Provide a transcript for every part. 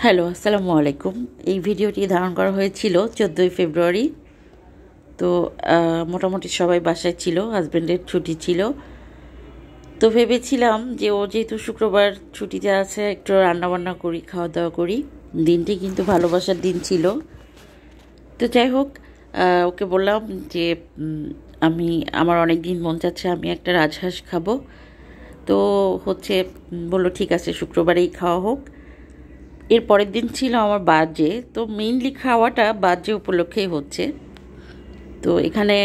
Hello, আসসালামু আলাইকুম। এই ভিডিওটি ধারণ করা হয়েছিল 14ই ফেব্রুয়ারি। তো মোটামুটি সবাই বাসায় ছিল, হাজব্যান্ডের ছুটি ছিল। তো ভেবেছিলাম যে ও যেহেতু শুক্রবার ছুটিতে আছে, একটু রান্নাবান্না করি, খাওয়া দাওয়া করি। দিনটি কিন্তু ভালোবাসার দিন ছিল। তো যাই হোক, ওকে বললাম যে আমার অনেক দিন মন চাচ্ছে আমি একটা রাজহাঁস খাবো। তো বললো ঠিক আছে, শুক্রবারেই খাওয়া হোক। এর পরের দিন ছিল আমার বার্থডে, তো মেইনলি খাওয়াটা বার্থডে উপলক্ষেই হচ্ছে। তো এখানে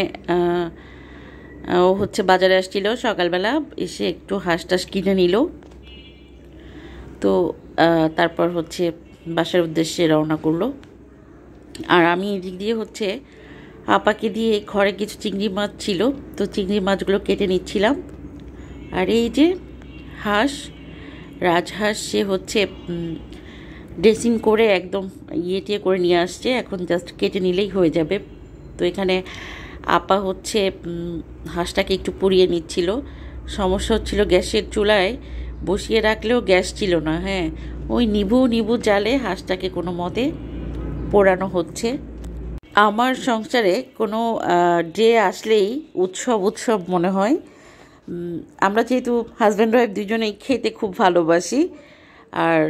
ও বাজারে আসছিল সকালবেলা, এসে একটু হাঁস টাস কিনে নিল। তো তারপর বাসার উদ্দেশ্যে রওনা করলো। আর আমি এদিক দিয়ে আপাকে দিয়ে ঘরে কিছু চিংড়ি মাছ ছিল, তো চিংড়ি মাছগুলো কেটে নিচ্ছিলাম। আর এই যে হাঁস, রাজহাঁস, সে ড্রেসিং করে একদম টিয়ে করে নিয়ে আসছে, এখন জাস্ট কেটে নিলেই হয়ে যাবে। তো এখানে আপা হাঁসটাকে একটু পুড়িয়ে নিচ্ছিল। সমস্যা হচ্ছিল গ্যাসের চুলায় বসিয়ে রাখলেও গ্যাস ছিল না। হ্যাঁ, ওই নিভু নিভু জালে হাঁসটাকে কোনো মতে পোড়ানো হচ্ছে। আমার সংসারে কোনো ডে আসলেই উৎসব উৎসব মনে হয়। আমরা যেহেতু হাজব্যান্ড ওয়াইফ দুজনেই খেতে খুব ভালোবাসি, আর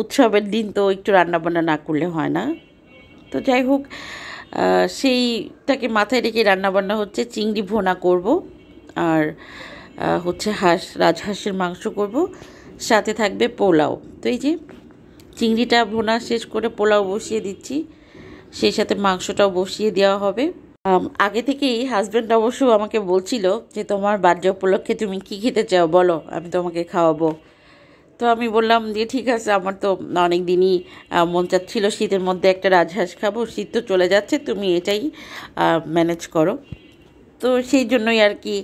উৎসবের দিন তো একটু রান্নাবান্না না করলে হয় না। তো যাই হোক, সেইটাকে মাথায় রেখে রান্নাবান্না হচ্ছে। চিংড়ি ভোনা করব, আর রাজহাঁসের মাংস করব, সাথে থাকবে পোলাও। তো এই যে চিংড়িটা ভোনা শেষ করে পোলাও বসিয়ে দিচ্ছি, সেই সাথে মাংসটাও বসিয়ে দেওয়া হবে। আগে থেকেই হাজব্যান্ড অবশ্য আমাকে বলছিল যে তোমার বার্থডে উপলক্ষে তুমি কী খেতে চাও বলো, আমি তোমাকে খাওয়াবো। তো আমি বললাম যে ঠিক আছে, আমার তো অনেক দিনই মন চাচ্ছিল শীতের মধ্যে একটা রাজহাঁস খাবো, শীত তো চলে যাচ্ছে, তুমি এটাই ম্যানেজ করো। তো সেই জন্যই আর কি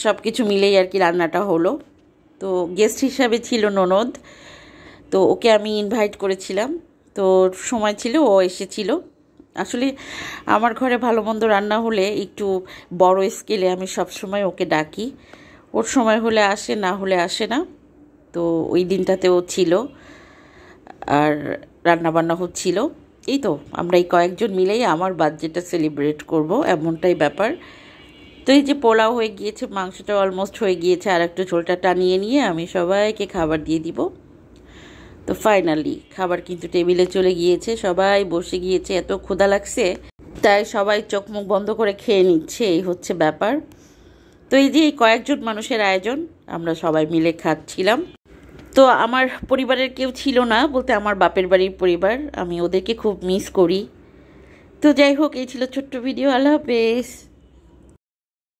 সব কিছু মিলেই আর কি রান্নাটা হলো। তো গেস্ট হিসাবে ছিল ননদ, তো ওকে আমি ইনভাইট করেছিলাম। তো সময় ছিল, ও এসেছিল। আসলে আমার ঘরে ভালো মন্দ রান্না হলে একটু বড় স্কেলে আমি সবসময় ওকে ডাকি। ওর সময় হলে আসে, না হলে আসে না। তো ওই দিনটাতেও ছিল, আর রান্নাবান্না হচ্ছিল। এই তো আমরা এই কয়েকজন মিলেই আমার বার্থডেটা সেলিব্রেট করব, এমনটাই ব্যাপার। তো এই যে পোলাও হয়ে গিয়েছে, মাংসটা অলমোস্ট হয়ে গিয়েছে, আর একটু ঝোলটা টানিয়ে নিয়ে আমি সবাইকে খাবার দিয়ে দিব। তো ফাইনালি খাবার কিন্তু টেবিলে চলে গিয়েছে, সবাই বসে গিয়েছে। এত ক্ষুধা লাগছে, তাই সবাই চোখ মুখ বন্ধ করে খেয়ে নিচ্ছে, এই ব্যাপার। তো এই যে এই কয়েকজন মানুষের আয়োজন, আমরা সবাই মিলে খাচ্ছিলাম। তো আমার পরিবারের কেউ ছিল না, বলতে আমার বাপের বাড়ির পরিবার, আমি ওদেরকে খুব মিস করি। তো যাই হোক, এই ছিল ছোট্ট ভিডিও। আল্লাহ হাফেজ।